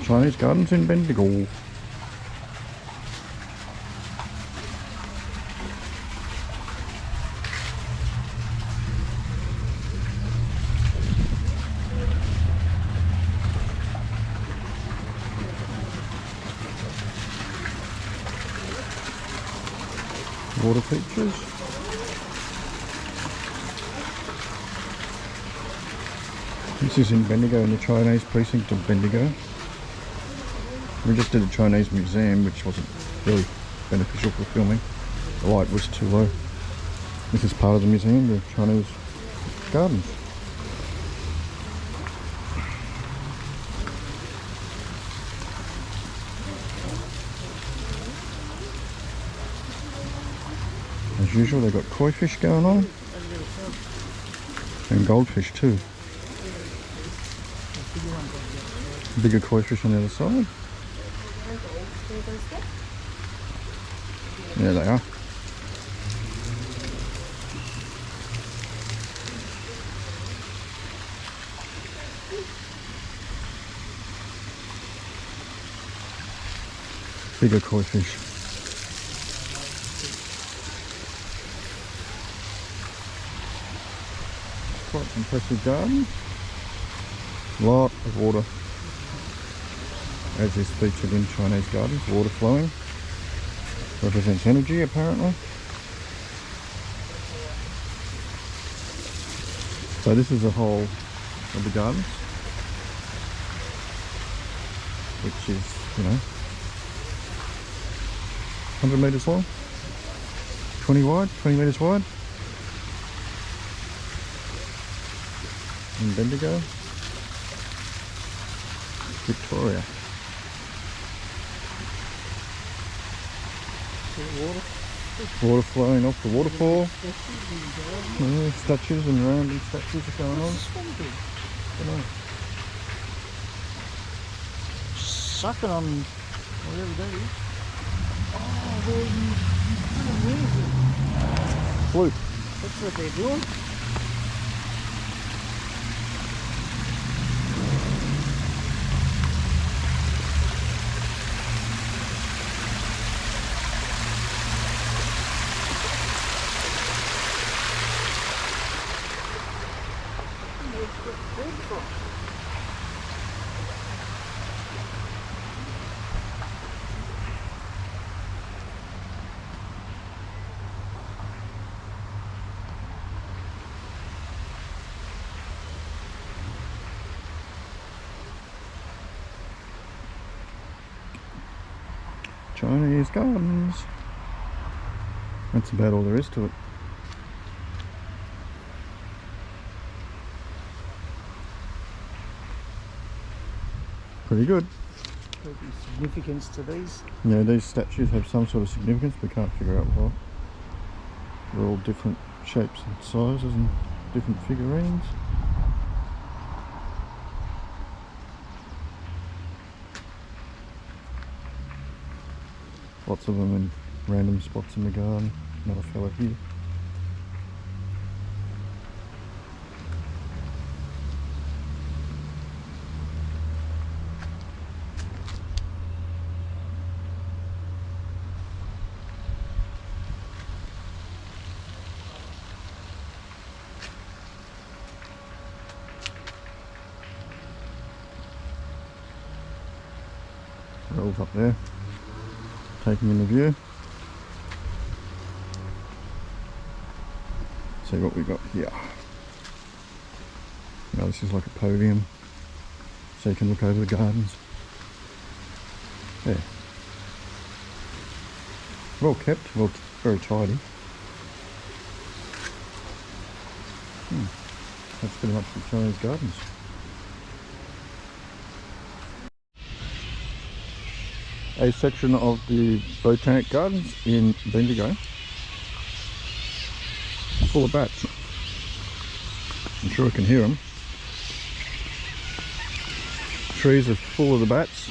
Chinese gardens in Bendigo. Water features. This is in Bendigo, in the Chinese precinct of Bendigo. We just did a Chinese museum, which wasn't really beneficial for filming. The light was too low. This is part of the museum, the Chinese gardens. As usual, they've got koi fish going on, and goldfish too. Bigger koi fish on the other side. There they are. Bigger koi fish. Quite impressive garden. Lot of water, as is featured in Chinese gardens. Water flowing represents energy, apparently. So this is the whole of the gardens, which is, you know, 100 metres long, 20 metres wide. In Bendigo, Victoria. Water flowing off the waterfall. Yeah, statues and rounding statues are going on. Sucking on whatever that is. Oh, Flute. that's what they're doing. Chinese gardens. That's about all there is to it. Pretty good. Could be significance to these. Yeah, these statues have some sort of significance. We can't figure out what. They're all different shapes and sizes and different figurines. Lots of them in random spots in the garden. Another fella here. Rolls up there, taking in the view. See what we got here. Now this is like a podium, so you can look over the gardens. There. Well kept, well, very tidy. That's pretty much the Chinese gardens. A section of the botanic gardens in Bendigo, full of bats. I'm sure I can hear them. Trees are full of the bats.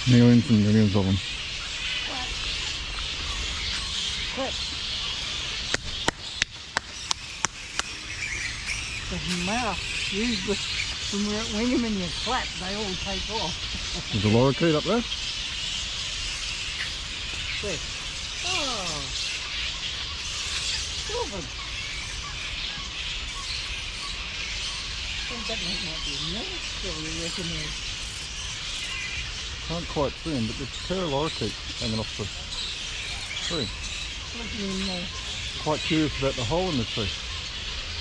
Millions and millions of them. Clap. Doesn't matter. Usually when we're at Wingham and you clap, they all take off. There's a lorikeet up there. There. Oh. Silver. That might be a nest, or you reckon there's... Can't quite see them, but there's a pair of lorikeets hanging off the tree. What do you mean there? Quite curious about the hole in the tree.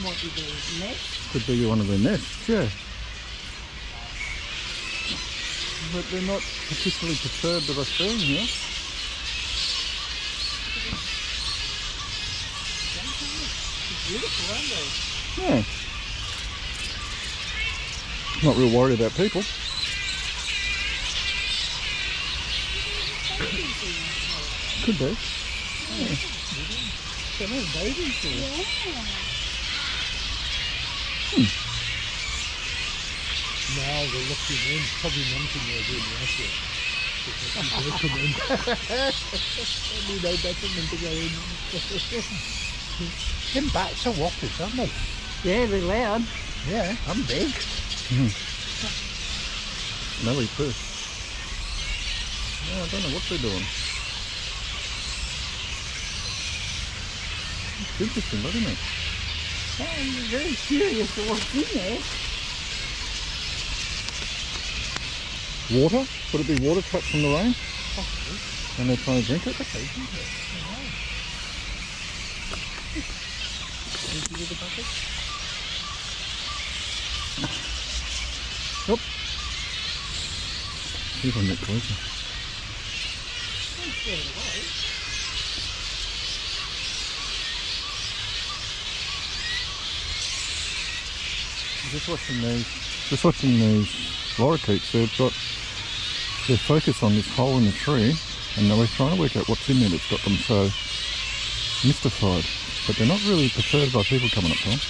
Might be the nest. Could be one of their nests, yeah. But they're not particularly perturbed that I see them here. It's beautiful, aren't they? Yeah. Not real worried about people. Could be. Yeah. They're not babies here. Yeah. Now they're looking in, probably mentioning they're doing the rest of it. They'll come in. We know better than to go in. Them bats are whoppers, aren't they? Yeah, they're loud. Yeah, I'm big. Smelly too. Yeah, I don't know what they're doing. It's interesting, isn't it? I'm very curious to what's in there. Water? Could it be water trapped from the rain? Possibly. And they're trying to drink it? Okay, isn't it? Empty with the bucket? Yep. See if I can get closer. Don't scare it away. Just watching these lorikeets. They've got their focus on this hole in the tree, and they were trying to work out what's in there that's got them so mystified. But they're not really perturbed by people coming up to them.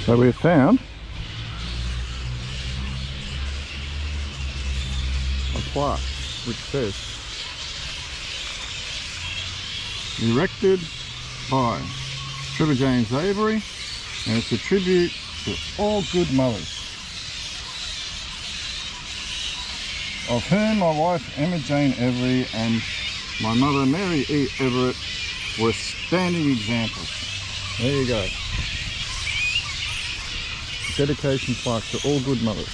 So we have found a plaque which says erected by Trevor James Avery, and it's a tribute to all good mothers. Of whom my wife Emma Jane Avery and my mother Mary E. Everett were standing examples. There you go. Dedication plaque to all good mothers.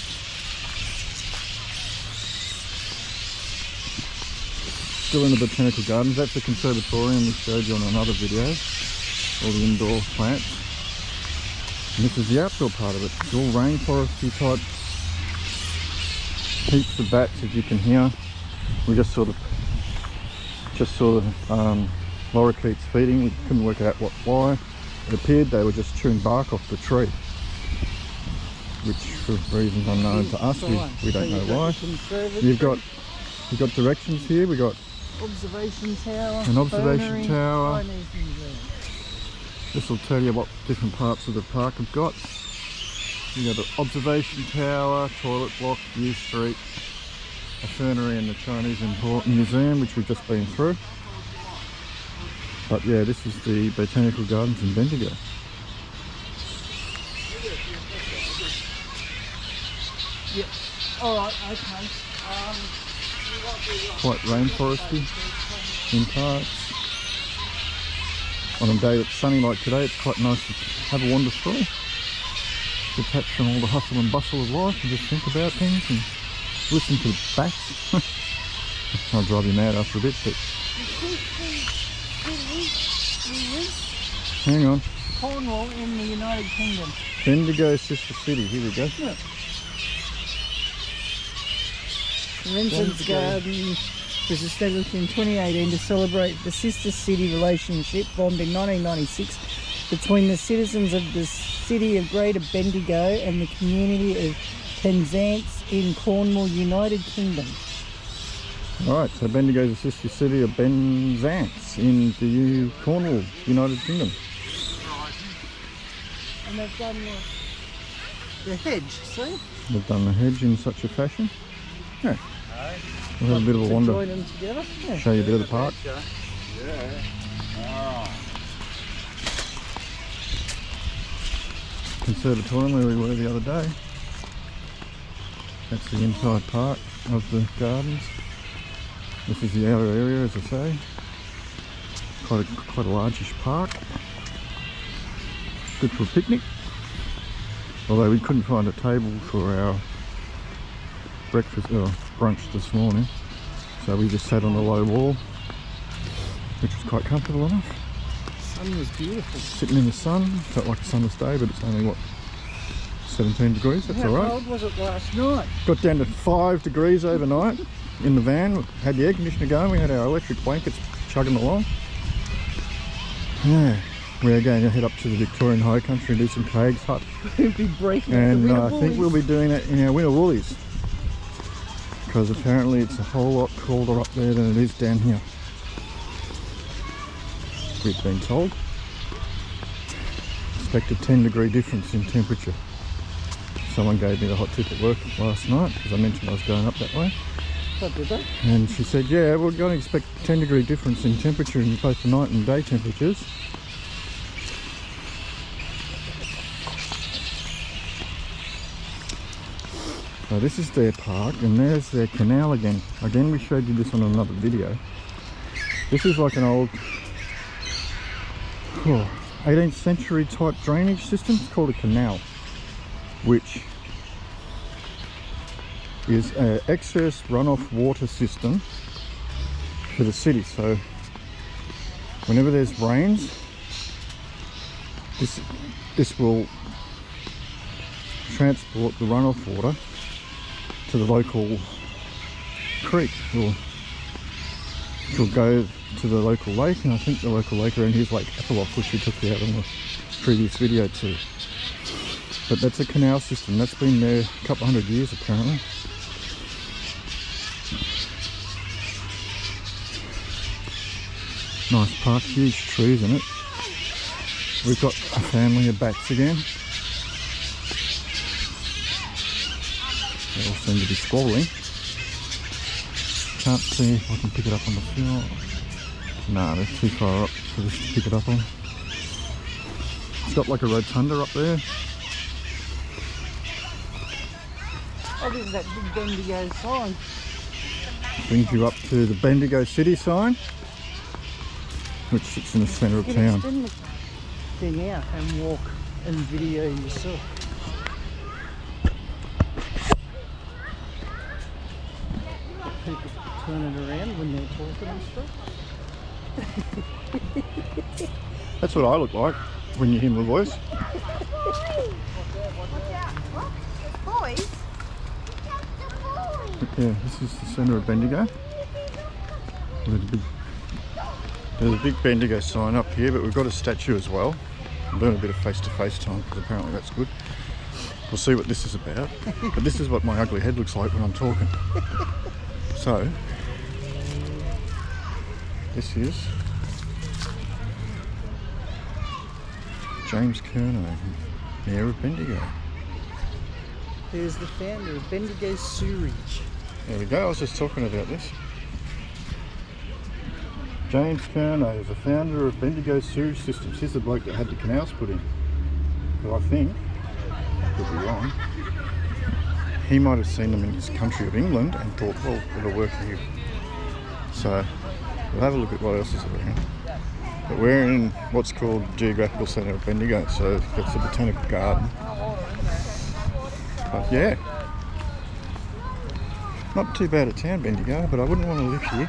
Still in the botanical gardens. That's the conservatorium we showed you on another video. All the indoor plants. And this is the outdoor part of it. It's all rainforesty type. Heaps of bats, as you can hear. We just saw the lorikeets feeding. We couldn't work out why. It appeared they were just chewing bark off the tree, which for reasons unknown to us, we don't know why. You've got directions here. We got observation tower, an observation fernery, tower. Chinese museum. This will tell you what different parts of the park have got. You got the observation tower, toilet block, view street, a fernery and the Chinese museum, which we've just been through. But yeah, this is the botanical gardens in Bendigo. Yeah. Alright, okay. Quite rainforesty in parts. On a day that's sunny like today, it's quite nice to have a wander through. detach from all the hustle and bustle of life and just think about things and listen to the bats. I'll drive you mad after a bit, but hang on. Cornwall in the United Kingdom. Bendigo sister city, here we go. Yeah. Vincent's Garden was established in 2018 to celebrate the sister city relationship formed in 1996 between the citizens of the city of Greater Bendigo and the community of Penzance in Cornwall, United Kingdom. Alright, so Bendigo is a sister city of Penzance in the Cornwall, United Kingdom. And they've done the hedge, see? They've done the hedge in such a fashion. Yeah. We'll have a bit of a wander. Join them together. Yeah. Show you a bit of the park. Conservatorium where we were the other day. That's the inside part of the gardens. This is the outer area, as I say. Quite a largish park. Good for a picnic. Although we couldn't find a table for our breakfast or brunch this morning, so we just sat on the low wall, which was quite comfortable enough. The sun was beautiful. Sitting in the sun, felt like a summer's day, but it's only what, 17 degrees. That's all right. How cold was it last night? Got down to 5 degrees overnight in the van. Had the air conditioner going. We had our electric blankets chugging along. Yeah, we are going to head up to the Victorian High Country and do some Craig's Hut. We'll be breaking And the I think we'll be doing that in our winter woolies, because apparently it's a whole lot colder up there than it is down here. We've been told. Expect a 10-degree difference in temperature. Someone gave me the hot tip at work last night because I mentioned I was going up that way. What did they? And she said, yeah, we're going to expect a 10-degree difference in temperature in both the night and day temperatures. So this is their park, and there's their canal again. Again, we showed you this on another video. This is like an old 18th century type drainage system. It's called a canal, which is an excess runoff water system for the city. So whenever there's rains, this will transport the runoff water to the local creek. It'll go to the local lake, and I think the local lake around here is Lake Appalock, which we took you out on the previous video too. But that's a canal system that's been there a couple hundred years apparently. Nice park, huge trees in it. We've got a family of bats again. They all seem to be squabbling. Can't see if I can pick it up on the floor. Nah, they're too far up for this to pick it up on. It's got like a rotunda up there. Oh, there's that big Bendigo sign. Brings you up to the Bendigo City sign, which sits in the centre of town. Extend the thing out and walk and video yourself. People turn it around when they're talking and stuff. That's what I look like when you hear my voice. Boys? But yeah, this is the centre of Bendigo. There's a big Bendigo sign up here, but we've got a statue as well. I'm doing a bit of face-to-face time because apparently that's good. We'll see what this is about. But this is what my ugly head looks like when I'm talking. So, this is James Curnow, Mayor of Bendigo. There's the founder of Bendigo Sewerage. There we go, I was just talking about this. James Curnow is the founder of Bendigo Sewage Systems. He's the bloke that had the canals put in. But I think, could be wrong, he might have seen them in his country of England and thought, well, it'll work here. So, we'll have a look at what else is around. But we're in what's called Geographical Centre of Bendigo, so that's a botanical garden. But yeah, not too bad a town, Bendigo, but I wouldn't want to live here.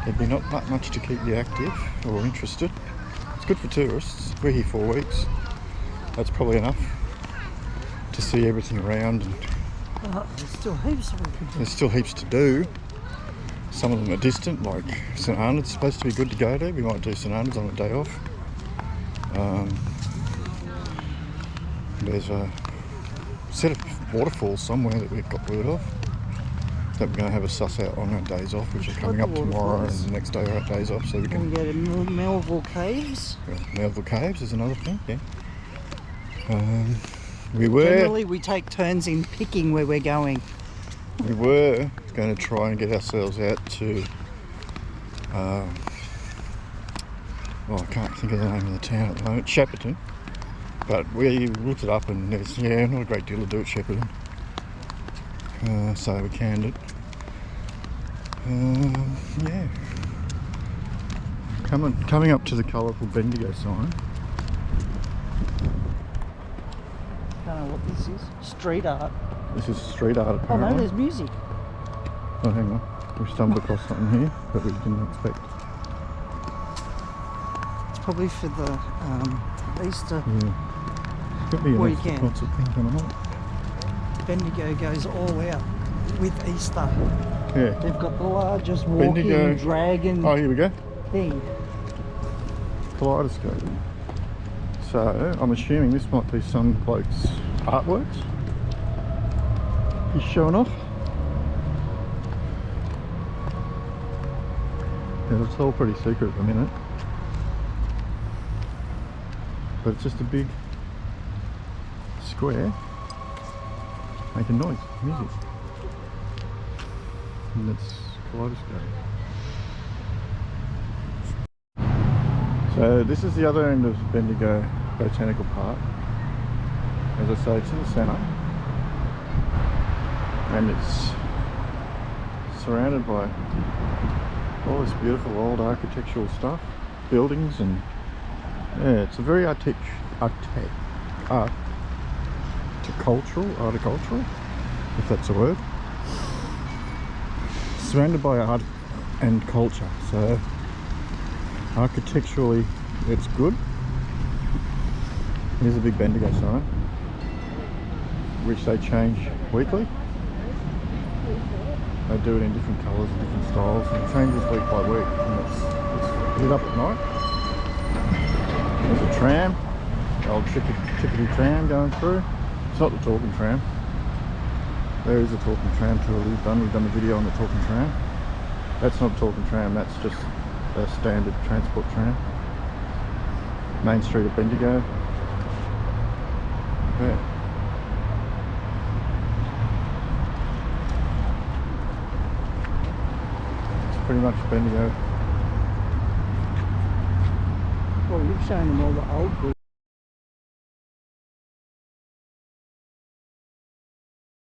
There'd be not much to keep you active or interested. It's good for tourists. We're here 4 weeks. That's probably enough to see everything around. And There's still heaps of it. there's still heaps to do. Some of them are distant, like St Arnaud's supposed to be good to go to. We might do St Arnaud's on a day off. There's a set of waterfalls somewhere that we've got word of that we're going to have a suss out on our days off, which are coming up tomorrow, and the next day are our days off, so we We can go to Melville Caves. Melville Caves is another thing. Yeah. We were Generally, we take turns in picking where we're going. going to try and get ourselves out to. I can't think of the name of the town at the moment. Shepparton. But we looked it up, and there's not a great deal to do at Shepparton. So we canned it. Yeah. Coming up to the colourful Bendigo sign. Don't know what this is. Street art. This is street art Oh apparently. no, there's music. Oh, hang on. We've stumbled across something here that we didn't expect. It's probably for the Easter. Yeah. Got me an extra Weekend. concert thing coming up. Bendigo goes all out with Easter. Yeah. They've got the largest walking Bendigo. dragon Oh, here we go. thing. Kaleidoscope. So I'm assuming this might be some bloke's artworks. He's showing off. Yeah, it's all pretty secret at the minute. But it's just a big square making noise, music. And it's kaleidoscope. So this is the other end of Bendigo Botanical Park. As I say, it's in the centre. And it's surrounded by all this beautiful old architectural stuff, buildings, and yeah, it's a very horticultural, if that's a word. Surrounded by art and culture, so architecturally it's good. Here's a big Bendigo sign, which they change weekly. They do it in different colours and different styles, and it changes week by week, and it's lit up at night. There's a tram, the old tickety tram going through. It's not the talking tram. There is a talking tram tour we've done. We've done a video on the talking tram. That's not a talking tram, that's just a standard transport tram. Main Street of Bendigo. Yeah. Pretty much Bendigo. Well, you've shown them all the old buildings.